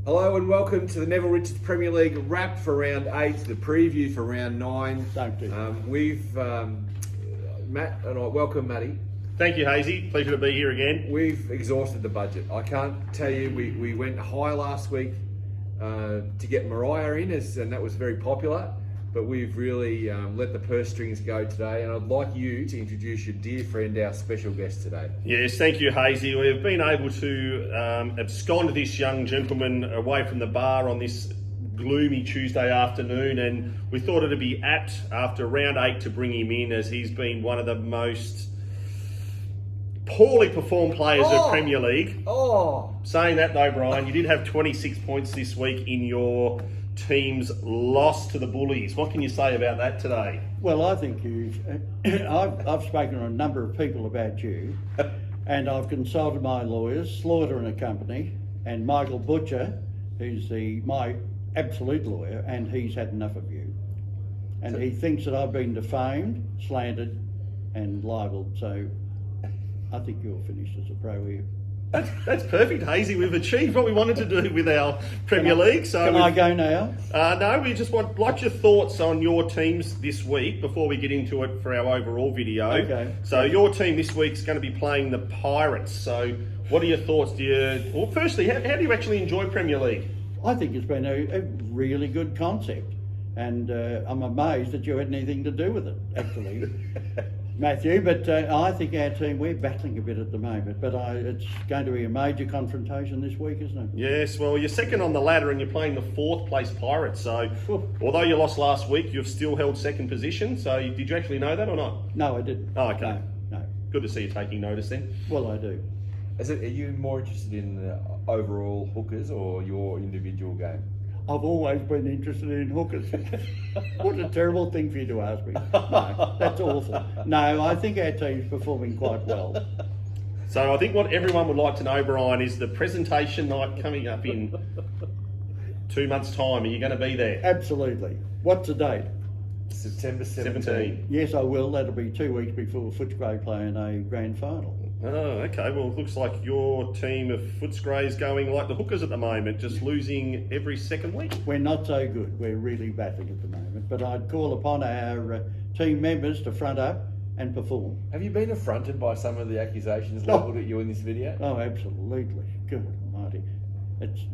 Hello and welcome to the Neville Richards Premier League wrap for round 8, the preview for round 9. Thank you. Matt and I welcome Matty. Thank you, Hazy. Pleasure to be here again. We've exhausted the budget. I can't tell you, we went high last week to get Mariah in, and that was very popular. But we've really let the purse strings go today, and I'd like you to introduce your dear friend, our special guest today. Yes, thank you, Hazy. We've been able to abscond this young gentleman away from the bar on this gloomy Tuesday afternoon, and we thought it'd be apt after round 8 to bring him in, as he's been one of the most poorly performed players of Premier League. Saying that though, Brian, you did have 26 points this week in your team's loss to the Bullies. What can you say about that today? Well, I think I've spoken to a number of people about you, and I've consulted my lawyers, Slaughter and Company, and Michael Butcher, who's my absolute lawyer, and he's had enough of you. And he thinks that I've been defamed, slandered, and libelled. So I think you're finished as a pro here. That's perfect, Hazy. We've achieved what we wanted to do with our Premier League. So can I go now? No, we just like your thoughts on your teams this week before we get into it for our overall video. Okay. So your team this week is going to be playing the Pirates. So what are your thoughts? Well, firstly, how do you actually enjoy Premier League? I think it's been a really good concept, and I'm amazed that you had anything to do with it, actually. Matthew, but I think our team, we're battling a bit at the moment, but it's going to be a major confrontation this week, isn't it? Yes, well, you're second on the ladder and you're playing the 4th place Pirates, so although you lost last week, you've still held second position, so did you actually know that or not? No, I didn't. Oh, okay. No. Good to see you taking notice then. Well, I do. Are you more interested in the overall hookers or your individual game? I've always been interested in hookers. What a terrible thing for you to ask me. No, that's awful. No, I think our team's performing quite well. So I think what everyone would like to know, Brian, is the presentation night coming up in 2 months' time. Are you going to be there? Absolutely. What's the date? September 17. Yes, I will. That'll be 2 weeks before Footscray play in a grand final. Oh, okay. Well, it looks like your team of Footscray is going like the Hookers at the moment, just losing every second week. We're not so good. We're really battling at the moment. But I'd call upon our team members to front up and perform. Have you been affronted by some of the accusations levelled at you in this video? Oh, absolutely. Good almighty.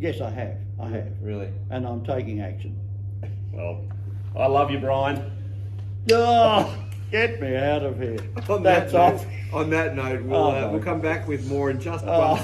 Yes, I have. I have. Really? And I'm taking action. Well, I love you, Brian. Oh, get me out of here. On that note, we'll come back with more in just 1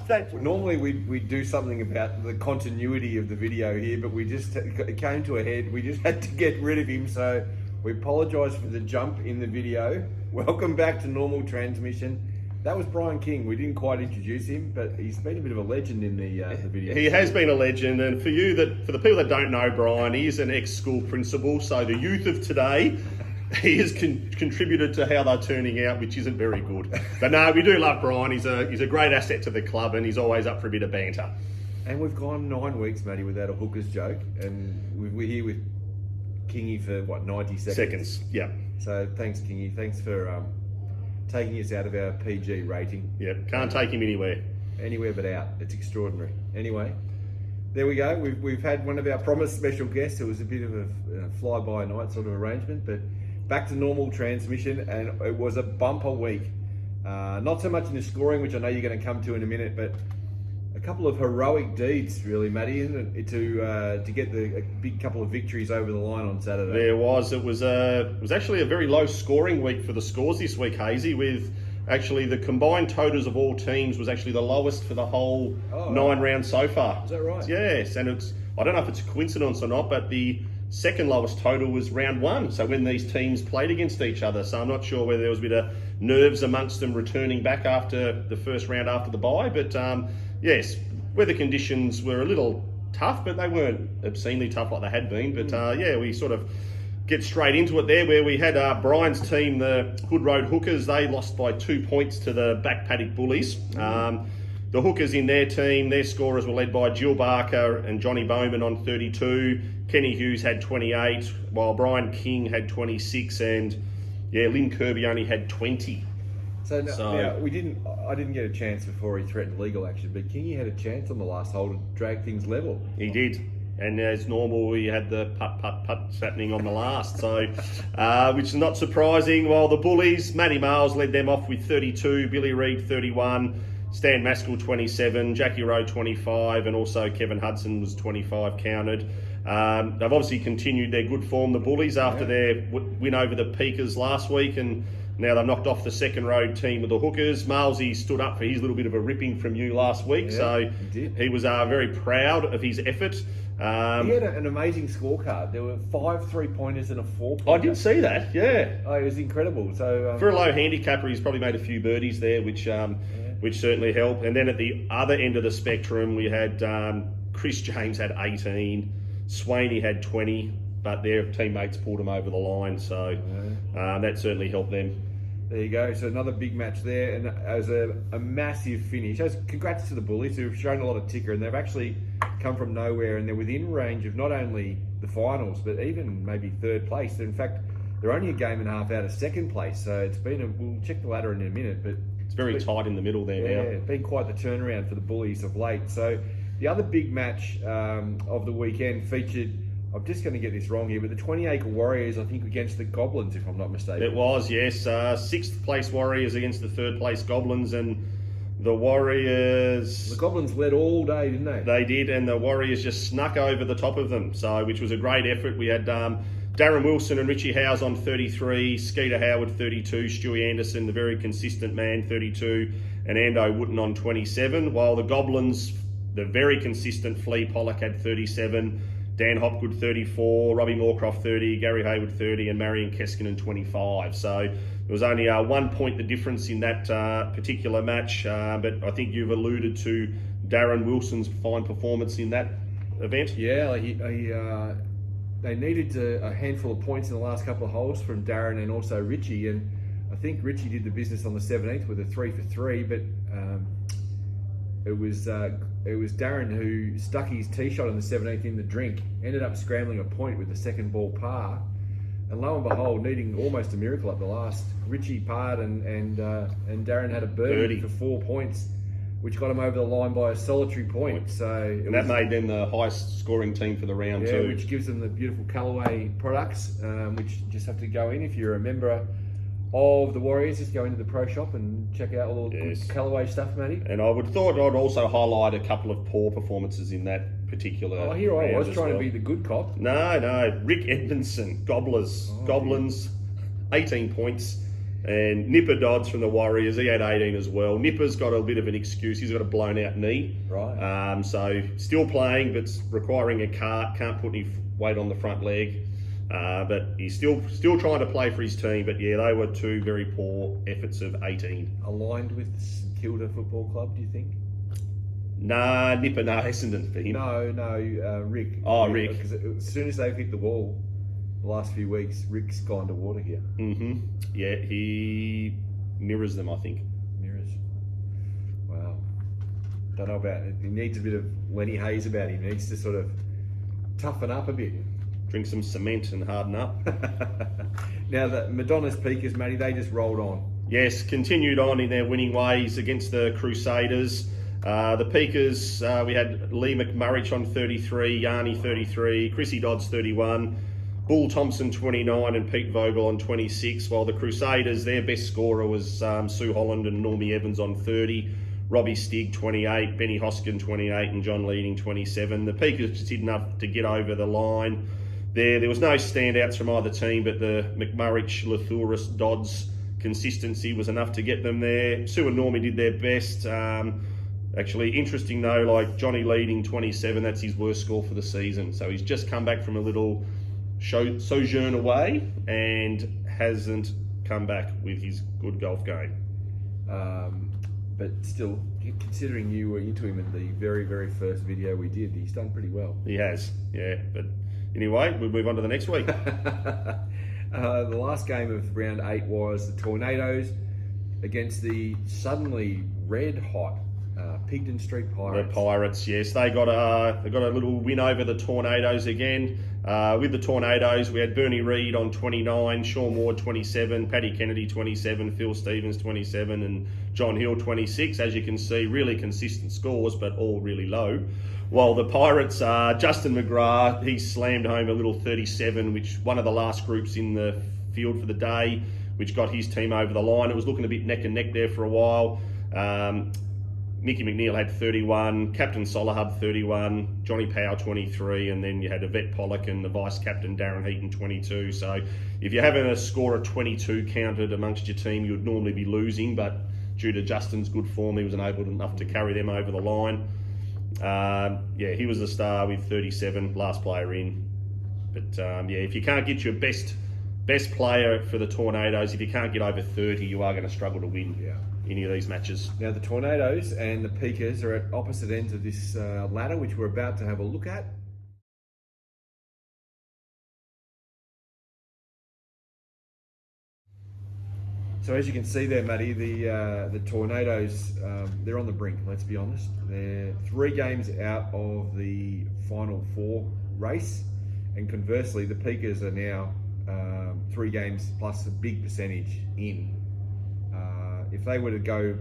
second. Normally we do something about the continuity of the video here, but it came to a head. We just had to get rid of him, so we apologise for the jump in the video. Welcome back to normal transmission. That was Brian King. We didn't quite introduce him, but he's been a bit of a legend in the video. He has been a legend, and for the people that don't know Brian, he is an ex-school principal, so the youth of today, he has contributed to how they're turning out, which isn't very good. But no, we do love Brian. He's a great asset to the club, and he's always up for a bit of banter. And we've gone 9 weeks, Matty, without a hookers joke, and we're here with Kingy for 90 seconds. Yeah. So thanks, Kingy. Thanks for taking us out of our PG rating. Yep, can't take him anywhere. Anywhere but out. It's extraordinary. Anyway, there we go. We've had one of our promised special guests. It was a bit of a fly-by-night sort of arrangement, but back to normal transmission, and it was a bumper week. Not so much in the scoring, which I know you're going to come to in a minute, but a couple of heroic deeds, really, Matty, isn't it, to get a big couple of victories over the line on Saturday. There was. It was actually a very low scoring week for the scores this week, Hazy, with actually the combined totals of all teams was actually the lowest for the whole 9 rounds so far. Is that right? Yes, and I don't know if it's a coincidence or not, but the second lowest total was round 1, so when these teams played against each other. So I'm not sure whether there was a bit of nerves amongst them returning back after the first round after the bye, but yes, weather conditions were a little tough, but they weren't obscenely tough like they had been. But we sort of get straight into it there, where we had Brian's team, the Hood Road Hookers. They lost by 2 points to the Back Paddock Bullies. The Hookers in their team, their scorers were led by Jill Barker and Johnny Bowman on 32. Kenny Hughes had 28, while Brian King had 26, and Lynn Kirby only had 20. So, now I didn't get a chance before he threatened legal action, but Kingy had a chance on the last hole to drag things level. He did. And as normal, we had the putt happening on the last, so which is not surprising. While the Bullies, Matty Miles led them off with 32, Billy Reid 31, Stan Maskell 27, Jackie Rowe 25, and also Kevin Hudson was 25 counted. They've obviously continued their good form, the Bullies, after their win over the Peakers last week, and now they've knocked off the second road team with the Hookers. Malesy stood up for his little bit of a ripping from you last week, so he was very proud of his effort. He had an amazing scorecard. There were 5 3-pointers and a 4-pointer. I did see that, yeah. Oh, it was incredible. So for a low handicapper, he's probably made a few birdies there, which certainly helped. And then at the other end of the spectrum, we had Chris James had 18, Swaney had 20, but their teammates pulled him over the line, so that certainly helped them. There you go. So another big match there, and as a massive finish. Congrats to the Bullies, who've shown a lot of ticker, and they've actually come from nowhere, and they're within range of not only the finals, but even maybe third place. In fact, they're only a game and a half out of second place, so it's been we'll check the ladder in a minute, but it's very tight in the middle there now. Yeah, it's been quite the turnaround for the Bullies of late. So the other big match of the weekend featured, I'm just going to get this wrong here, but the 20-acre Warriors, I think, against the Goblins, if I'm not mistaken. It was, yes. 6th place Warriors against the 3rd place Goblins, and the Warriors... The Goblins led all day, didn't they? They did, and the Warriors just snuck over the top of them, so which was a great effort. We had Darren Wilson and Richie Howes on 33, Skeeter Howard 32, Stewie Anderson, the very consistent man, 32, and Ando Wooten on 27, while the Goblins, the very consistent Flea Pollock had 37, Dan Hopgood 34, Robbie Moorcroft 30, Gary Hayward 30, and Marion Keskinen 25. So there was only 1 point the difference in that particular match, but I think you've alluded to Darren Wilson's fine performance in that event. Yeah, they needed a handful of points in the last couple of holes from Darren and also Richie, and I think Richie did the business on the 17th with a 3 for 3, but it was Darren who stuck his tee shot on the 17th in the drink, ended up scrambling a point with the second ball par, and lo and behold, needing almost a miracle at the last, Richie parred and Darren had a birdie for 4 points, which got him over the line by a solitary point. So that made them the highest scoring team for the round too. Which gives them the beautiful Callaway products, which you just have to go in if you're a member of the Warriors. Just go into the pro shop and check out all the good Callaway stuff, Matty. And I thought I'd also highlight a couple of poor performances in that particular. Oh, here I was trying to be the good cop. No, Rick Edmondson, Goblins, 18 points. And Nipper Dodds from the Warriors, he had 18 as well. Nipper's got a bit of an excuse. He's got a blown out knee. Right. So still playing, but requiring a cart. Can't put any weight on the front leg. But he's still trying to play for his team. But yeah, they were 2 very poor efforts of 18. Aligned with St Kilda Football Club, do you think? Nah, Nipper, no, Essendon for him. No, Rick. Oh, Rick. Because as soon as they've hit the wall, the last few weeks, Rick's gone to water here. Mm-hmm. Yeah, he mirrors them, I think. Mirrors. Wow. Don't know about it. He needs a bit of Lenny Hayes about him. He needs to sort of toughen up a bit. Drink some cement and harden up. Now, the Madonna's Peakers, Matty, they just rolled on. Yes, continued on in their winning ways against the Crusaders. The Peakers, we had Lee McMurrich on 33, Yarny 33, Chrissy Dodds 31, Bull Thompson 29 and Pete Vogel on 26, while the Crusaders, their best scorer was Sue Holland and Normie Evans on 30, Robbie Stigg 28, Benny Hoskin 28 and John Leading 27. The Peakers just did enough to get over the line. There was no standouts from either team, but the McMurrich, Lathuris, Dodds consistency was enough to get them there. Sue and Normie did their best. Actually, interesting though, like Johnny Leading 27, that's his worst score for the season. So he's just come back from a little sojourn away and hasn't come back with his good golf game. But still, considering you were into him in the very, very first video we did, he's done pretty well. He has, yeah. But anyway, we'll move on to the next week. The last game of round 8 was the Tornadoes against the suddenly red-hot Pigden Street Pirates. The Pirates, yes, they got a little win over the Tornadoes again. With the Tornadoes, we had Bernie Reid on 29, Sean Ward 27, Paddy Kennedy 27, Phil Stevens 27, and John Hill 26. As you can see, really consistent scores, but all really low. While the Pirates, Justin McGrath, he slammed home a little 37, which one of the last groups in the field for the day, which got his team over the line. It was looking a bit neck and neck there for a while. Mickey McNeil had 31, Captain Solahub 31, Johnny Powell 23, and then you had Yvette Pollock and the vice captain Darren Heaton 22. So if you're having a score of 22 counted amongst your team, you'd normally be losing, but due to Justin's good form, he was enabled enough to carry them over the line. He was the star with 37, last player in. But if you can't get your best player for the Tornadoes, if you can't get over 30, you are going to struggle to win any of these matches. Now the Tornadoes and the Peakers are at opposite ends of this ladder, which we're about to have a look at. So as you can see there, Matty, the Tornadoes, they're on the brink, let's be honest. They're 3 games out of the Final 4 race, and conversely, the Peakers are now 3 games plus a big percentage in. If they were to go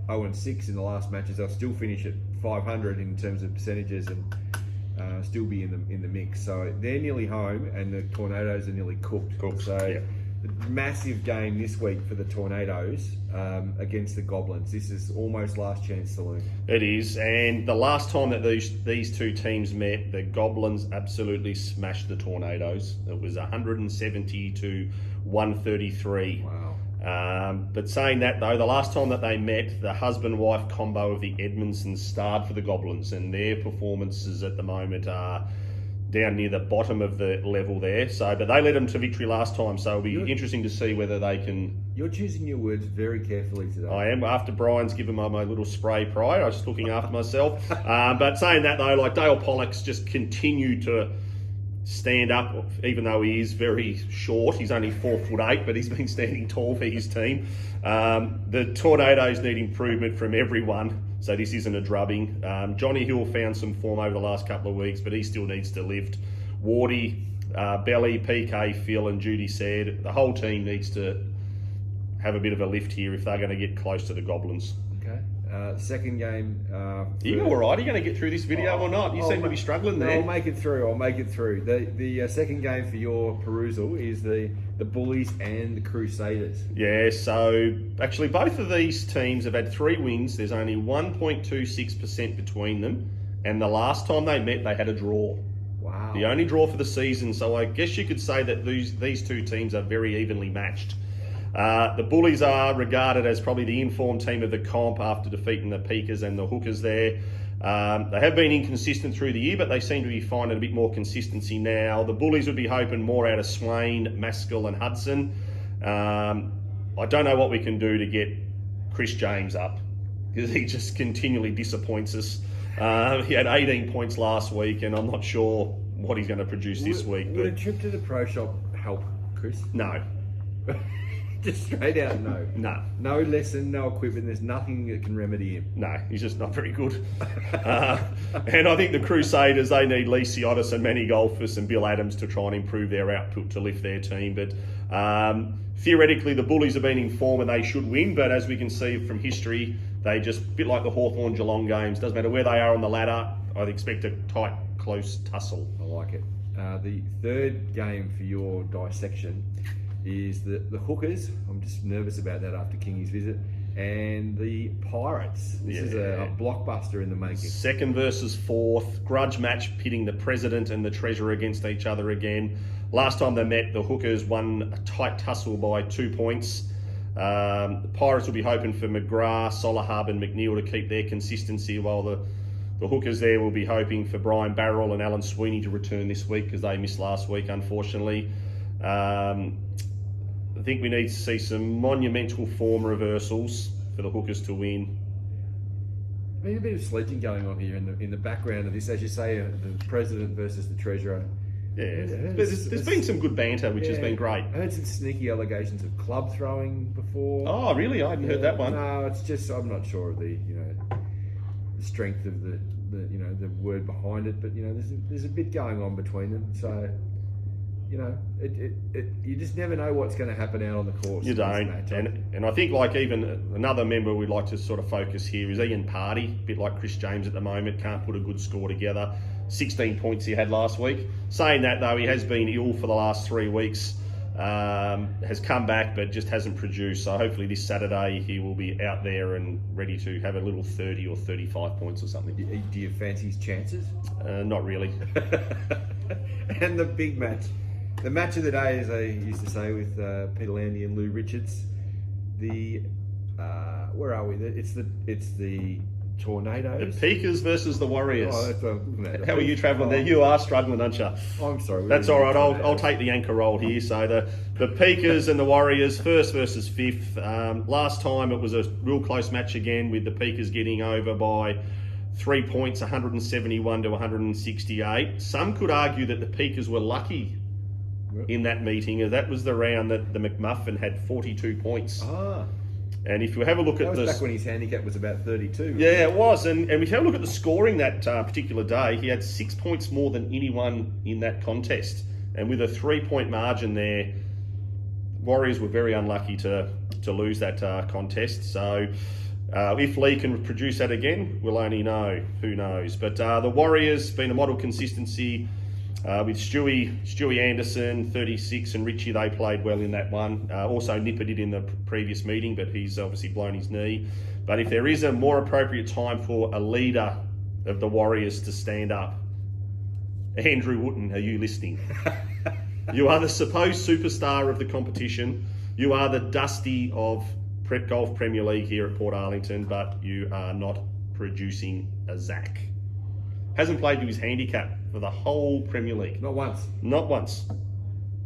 0-6 in the last matches, they'll still finish at 500 in terms of percentages and still be in the mix. So they're nearly home, and the Tornadoes are nearly cooked. So massive game this week for the Tornadoes against the Goblins. This is almost last chance saloon. It is, and the last time that these two teams met, the Goblins absolutely smashed the Tornadoes. It was 170 to 133. Wow. But saying that though, the last time that they met, the husband-wife combo of the Edmondsons starred for the Goblins, and their performances at the moment are down near the bottom of the level there. So, but they led them to victory last time, so it'll be interesting to see whether they can. You're choosing your words very carefully today. I am. After Brian's given my little spray prior, I was just looking after myself. But saying that though, like Dale Pollock's just continued to stand up, even though he is very short. He's only 4'8", but he's been standing tall for his team. The Tornadoes need improvement from everyone, so this isn't a drubbing. Johnny Hill found some form over the last couple of weeks, but he still needs to lift. Wardy, Belly, PK, Phil and Judy said the whole team needs to have a bit of a lift here if they're going to get close to the Goblins. Okay. Second game. Are you all right? Are you going to get through this video or not? You seem to be struggling there. I'll make it through. The second game for your perusal is the Bullies and the Crusaders. Yeah, so actually both of these teams have had 3 wins. There's only 1.26% between them. And the last time they met, they had a draw. Wow. The only draw for the season. So I guess you could say that these two teams are very evenly matched. The Bullies are regarded as probably the informed team of the comp after defeating the Peakers and the Hookers there. They have been inconsistent through the year, but they seem to be finding a bit more consistency now. The Bullies would be hoping more out of Swain, Maskell and Hudson. I don't know what we can do to get Chris James up, because he just continually disappoints us. He had 18 points last week, and I'm not sure what he's going to produce this week. Would a trip to the pro shop help, Chris? No. Just straight out, no. No. No lesson, no equipment. There's nothing that can remedy him. No, he's just not very good. And I think the Crusaders, they need Lee Siotis and Manny Golfus and Bill Adams to try and improve their output to lift their team. But theoretically, the Bullies have been in form and they should win. But as we can see from history, they just, a bit like the Hawthorn-Geelong games, doesn't matter where they are on the ladder, I'd expect a tight, close tussle. I like it. The third game for your dissection is the Hookers. I'm just nervous about that after Kingy's visit. And the Pirates. This is a blockbuster in the making. Second versus fourth. Grudge match pitting the president and the treasurer against each other again. Last time they met, the Hookers won a tight tussle by 2 points. The Pirates will be hoping for McGrath, Solahub and McNeil to keep their consistency, while the Hookers there will be hoping for Brian Barrell and Alan Sweeney to return this week, because they missed last week, unfortunately. I think we need to see some monumental form reversals for the Hookers to win. There's been a bit of sledging going on here in the background of this, as you say, the president versus the treasurer. Yeah, there's been some good banter, which has been great. I heard some sneaky allegations of club throwing before. Oh, really? I hadn't heard that one. No, it's just I'm not sure of the strength of the the word behind it, but there's a bit going on between them. So you just never know what's going to happen out on the course. You don't, and I think like even another member we'd like to sort of focus here is Ian Pardy, a bit like Chris James at the moment, can't put a good score together. 16 points he had last week. Saying that though, he has been ill for the last 3 weeks, has come back but just hasn't produced. So hopefully this Saturday he will be out there and ready to have a little 30 or 35 points or something. Do you fancy his chances? Not really. And the big match. The match of the day, as I used to say with Peter Landy and Lou Richards, where are we? It's the Tornadoes. The Peakers versus the Warriors. Oh, that's what I'm looking at. How are you travelling there? You are struggling, aren't you? I'm sorry. That's all right. I'll take the anchor role here. So the Peakers and the Warriors, first versus fifth. Last time it was a real close match again, with the Peakers getting over by 3 points, 171 to 168. Some could argue that the Peakers were lucky in that meeting, as that was the round that the McMuffin had 42 points. Ah. And if you have a look at that was back when his handicap was about 32. Yeah, it was. And if you have a look at the scoring that particular day, he had 6 points more than anyone in that contest. And with a 3-point margin there, Warriors were very unlucky to lose that contest. So if Lee can produce that again, we'll only know. Who knows? But the Warriors been a model consistency. With Stewie Anderson, 36, and Richie, they played well in that one. Also, Nipper did in the previous meeting, but he's obviously blown his knee. But if there is a more appropriate time for a leader of the Warriors to stand up, Andrew Wooten, are you listening? You are the supposed superstar of the competition. You are the Dusty of Golf Premier League here at Portarlington, but you are not producing a Zach. Hasn't played to his handicap for the whole Premier League. Not once. Not once.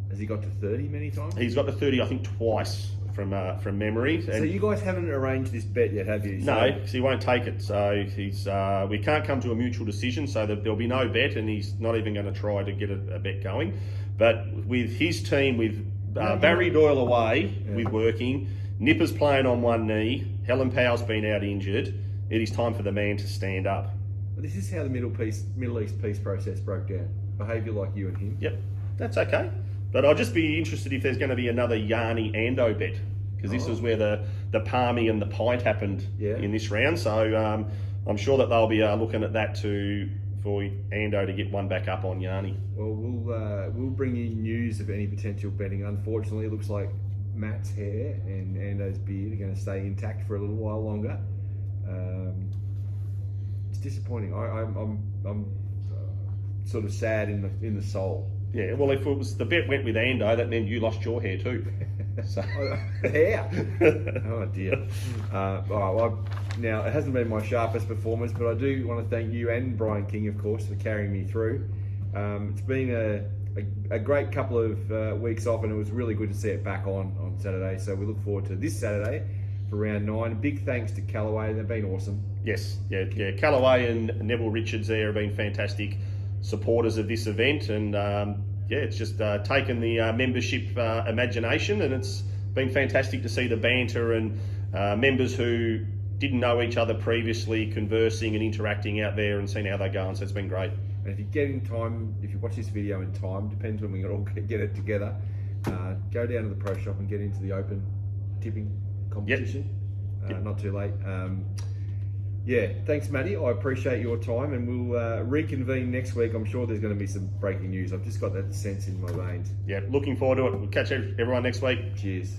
Has he got to 30 many times? He's got to 30, I think, twice from memory. So you guys haven't arranged this bet yet, have you? No, because he won't take it. So we can't come to a mutual decision, so there'll be no bet, and he's not even going to try to get a bet going. But with his team, with Barry Doyle away with working, Nipper's playing on one knee, Helen Powell's been out injured, it is time for the man to stand up. This is how the Middle East peace process broke down. Behaviour like you and him. Yep, that's okay. But I'll just be interested if there's going to be another Yarny Ando bet, because this was where the Palmy and the Pint happened in this round. So I'm sure that they'll be looking at that for Ando to get one back up on Yarny. Well, we'll bring you news of any potential betting. Unfortunately, it looks like Matt's hair and Ando's beard are going to stay intact for a little while longer. It's disappointing. I'm sort of sad in the soul. Yeah, well, if it was the bet went with Ando, that meant you lost your hair too. So. Hair? Oh dear. Now, it hasn't been my sharpest performance, but I do want to thank you and Brian King, of course, for carrying me through. It's been a great couple of weeks off, and it was really good to see it back on Saturday. So we look forward to this Saturday for round 9. Big thanks to Callaway, they've been awesome. Yes, yeah. Callaway and Neville Richards there have been fantastic supporters of this event, and it's just taken the membership imagination, and it's been fantastic to see the banter and members who didn't know each other previously conversing and interacting out there and seeing how they're going. So it's been great. And if you get in time, if you watch this video in time, depends when we all get it together, go down to the pro shop and get into the open tipping competition. Yep. Not too late. Thanks, Matty. I appreciate your time, and we'll reconvene next week. I'm sure there's going to be some breaking news. I've just got that sense in my veins. Yeah, looking forward to it. We'll catch everyone next week. Cheers.